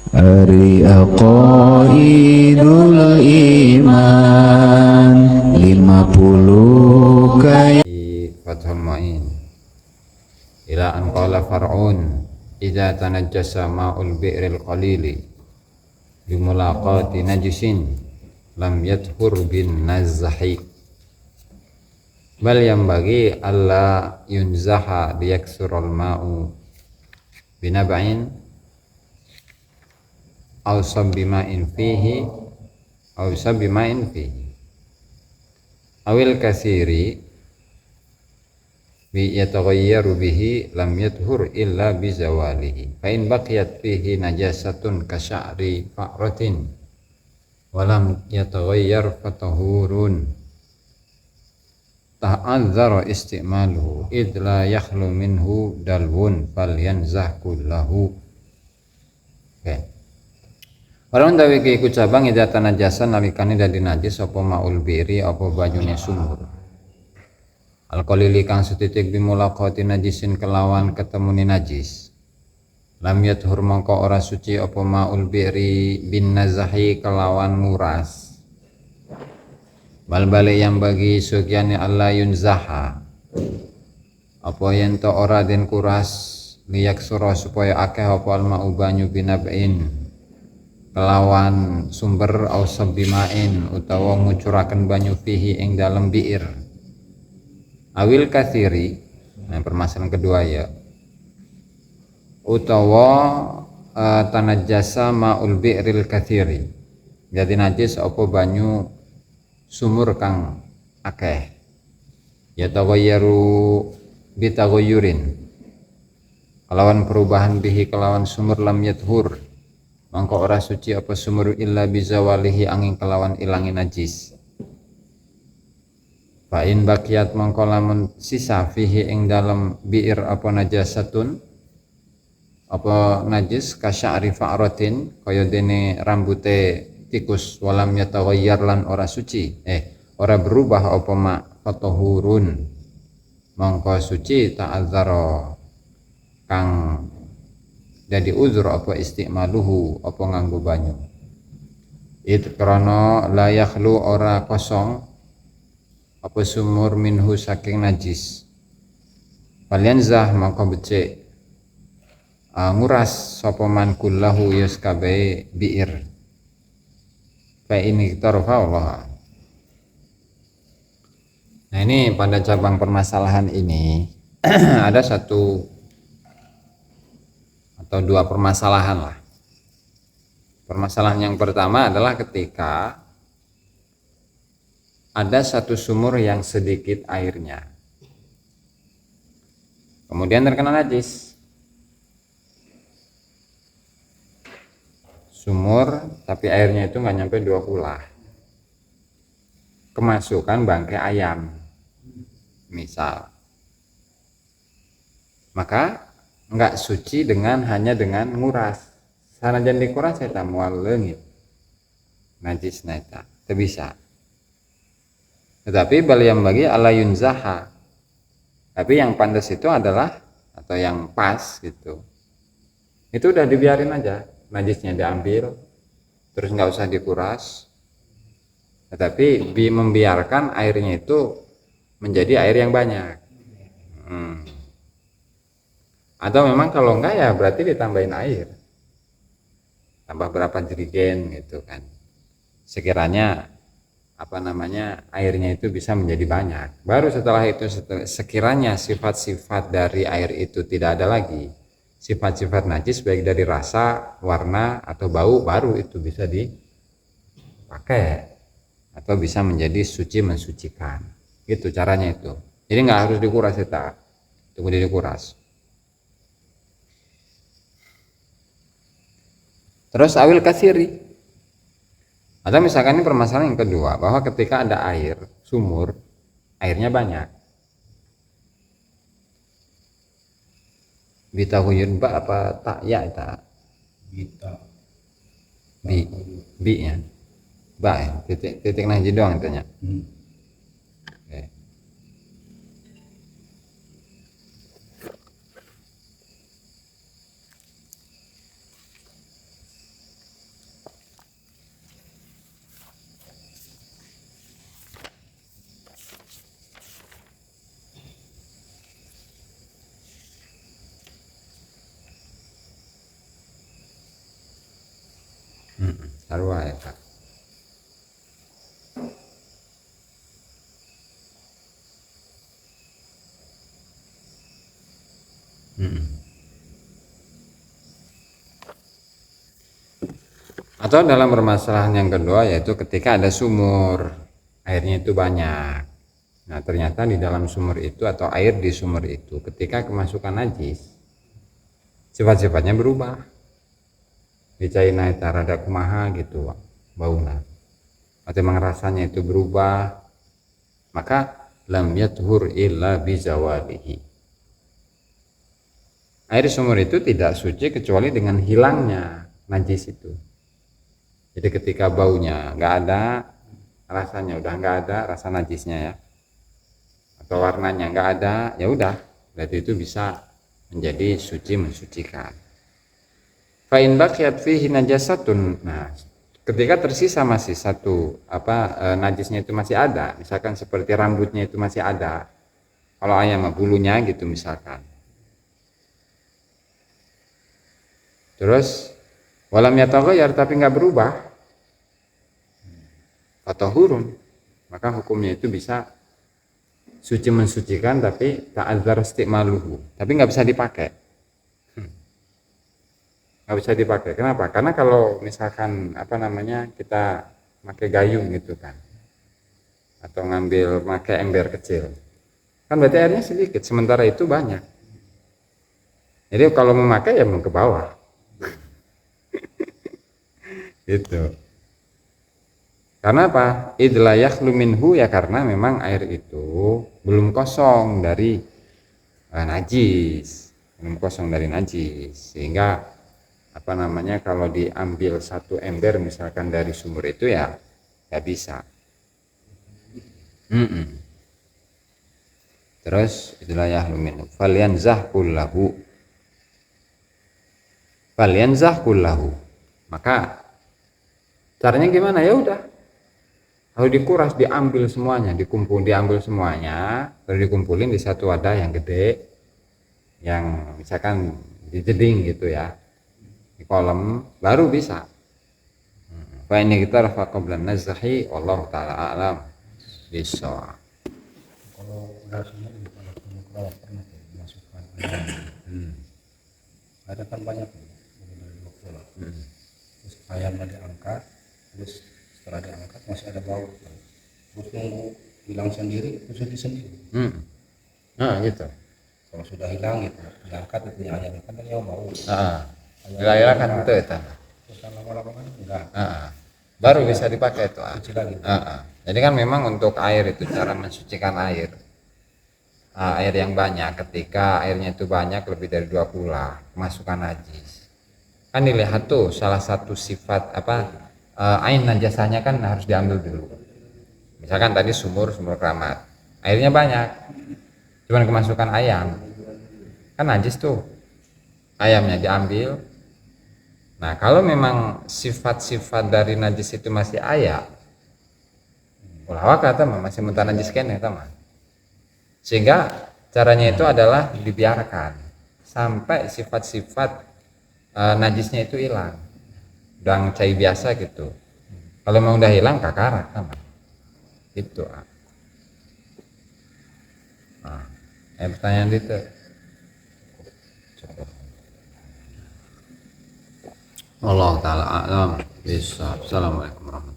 Ari aqaidul iman 50 kaya Fathul Mu'in ila an qala far'un idza tanajjasa ma'ul bi'ril qalili bimulaqati najisin lam yathur bin nazhi bal yang bagi alla yunzaha liyaksurul ma'u binaba'in aw sabbima'in fihi awil kasiri bi yataghayyaru bihi lam yathur illa bi zawalihi fa in baqiyat fihi najasatun ka sya'ri fa'ratin wa lam yataghayyar fatahurun ta'adzara istimaluhu id la yakhlu minhu dalwun falyanzah kullahu. Orang tawi ke ikut cabang ida tanajasan nalikane dadi najis apa maul biri apa banyune sumur alqalili kang setitik bimulaqati najisin kelawan ketemuni najis lam yathur mangka ora suci apa maul biri bin nazahi kelawan nguras bal-balik yang bagi sugyane Allah yunzaha apa yen to ora den kuras liyak surah supaya akeh apa alma'u banyu binabain kelawan sumber au sabimain utawa ngucuraken banyu fihi ing dalem biir awil kathiri. Nah, permasalahan kedua ya utawa tanajjasa ma'ul bi'ril kathiri jadi najis apa banyu sumur kang akeh ya taghayyaru bitaghayyurin kelawan perubahan bihi kelawan sumur lam yathur mangka ora suci apa sumur illa bizawalihi angin kelawan ilangi najis fa in baqiyat mangka lamun sisa fihi ing dalam biir apa najasatun apa najis kasya'ri fa'ratin kaya dene rambute tikus walam yataghayyar lan ora suci ora berubah apa ma fatahurun mangka suci ta'adzara kang jadi uzur apa istimaluhu apa nganggo banyu it krana la yakhlu ora kosong apa sumur minhu saking najis falyanzah mangka becik nguras sapa man kullahu yus kabeh biir fa ini tarfa Allah. Nah, ini pada cabang permasalahan ini ada satu atau dua permasalahan lah. Permasalahan yang pertama adalah ketika ada satu sumur yang sedikit airnya kemudian terkena najis. Sumur tapi airnya itu nggak nyampe 2 kulah, kemasukan bangkai ayam misal, maka nggak suci hanya dengan nguras. Sanajan dikuras eta moal leungit najis neta teu bisa. Tetapi bal yang bagi ala yunzaha, tapi yang pantas itu adalah atau yang pas gitu, itu udah dibiarin aja najisnya diambil terus nggak usah dikuras, tetapi membiarkan airnya itu menjadi air yang banyak. Atau memang kalau enggak ya berarti ditambahin air, tambah berapa jerigen gitu kan, sekiranya airnya itu bisa menjadi banyak. Baru setelah itu sekiranya sifat-sifat dari air itu tidak ada lagi, sifat-sifat najis baik dari rasa, warna atau bau, baru itu bisa dipakai atau bisa menjadi suci mensucikan. Gitu caranya itu. Jadi nggak harus dikuras eta, tunggu dikuras. Terus awil kasiri. Atau misalkan ini permasalahan yang kedua, bahwa ketika ada air sumur, airnya banyak. Bita huyun ba apa tak ya eta? Bita. Bi ya. Ba ya, titik najis doang intinya. Oke. sarua eta. Atau dalam permasalahan yang kedua yaitu ketika ada sumur, airnya itu banyak. Nah ternyata di dalam sumur itu atau air di sumur itu ketika kemasukan najis, sifat-sifatnya berubah. Dicaina eta rada kumaha gitu bauna. Atau memang rasanya itu berubah, maka lam yathur illa bizawalihi. Air sumur itu tidak suci kecuali dengan hilangnya najis itu. Jadi ketika baunya nggak ada, rasanya udah nggak ada, rasa najisnya ya, atau warnanya nggak ada, ya udah, berarti itu bisa menjadi suci mensucikan. Fa in baqiyat fihi najasatun. Nah, ketika tersisa masih satu najisnya itu masih ada, misalkan seperti rambutnya itu masih ada. Kalau ayam bulunya gitu misalkan. Terus walam yataghayyar tapi nggak berubah, fatahurun, maka hukumnya itu bisa suci mensucikan tapi ta'azzar istimaluhu, tapi nggak bisa dipakai. Nggak bisa dipakai. Kenapa? Karena kalau misalkan kita pakai gayung gitu kan, atau ngambil pakai ember kecil, kan berarti airnya sedikit, sementara itu banyak. Jadi kalau memakai ya mau ke bawah. Gitu. Karena apa? Idla yakhlu minhu, ya karena memang air itu belum kosong dari najis, sehingga kalau diambil satu ember misalkan dari sumur itu ya nggak bisa. Terus idla yakhlu minhu falyanzah kullahu, maka caranya gimana? Ya udah, kalau dikuras, diambil semuanya, diambil semuanya, lalu dikumpulin di satu wadah yang gede, yang misalkan di jeding gitu ya, di kolam, baru bisa. Fa ini kita rafa qabla nazahi, Allah taala alam bisa. Kalau udah semua kalau pernah dimasukkan ada kan banyak dari bola. Terus ayamnya diangkat, terus setelah diangkat masih ada bau, terus nunggu hilang sendiri, terus sendiri. Nah gitu. Kalau sudah hilang gitu, diangkat itu ayam kan dia bau. Hilang kan itu. Terus lama-lama kan enggak. Baru bisa dipakai itu. Lagi. Jadi kan memang untuk air itu cara mensucikan air. Air yang banyak, ketika airnya itu banyak lebih dari 2 pula kemasukan najis. Kan dilihat tuh salah satu sifat ain najasanya kan harus diambil dulu. Misalkan tadi sumur keramat, airnya banyak, cuman kemasukan ayam, kan najis tuh, ayamnya diambil. Nah kalau memang sifat-sifat dari najis itu masih aya, ulah kata masih mentah najis kene teman. Sehingga caranya itu adalah dibiarkan sampai sifat-sifat najisnya itu hilang, udang cair biasa gitu. Kalau memang udah hilang kakara sama itu. Pertanyaan itu. Allah taala alam bisa. Assalamualaikum warahmatullahi wabarakatuh.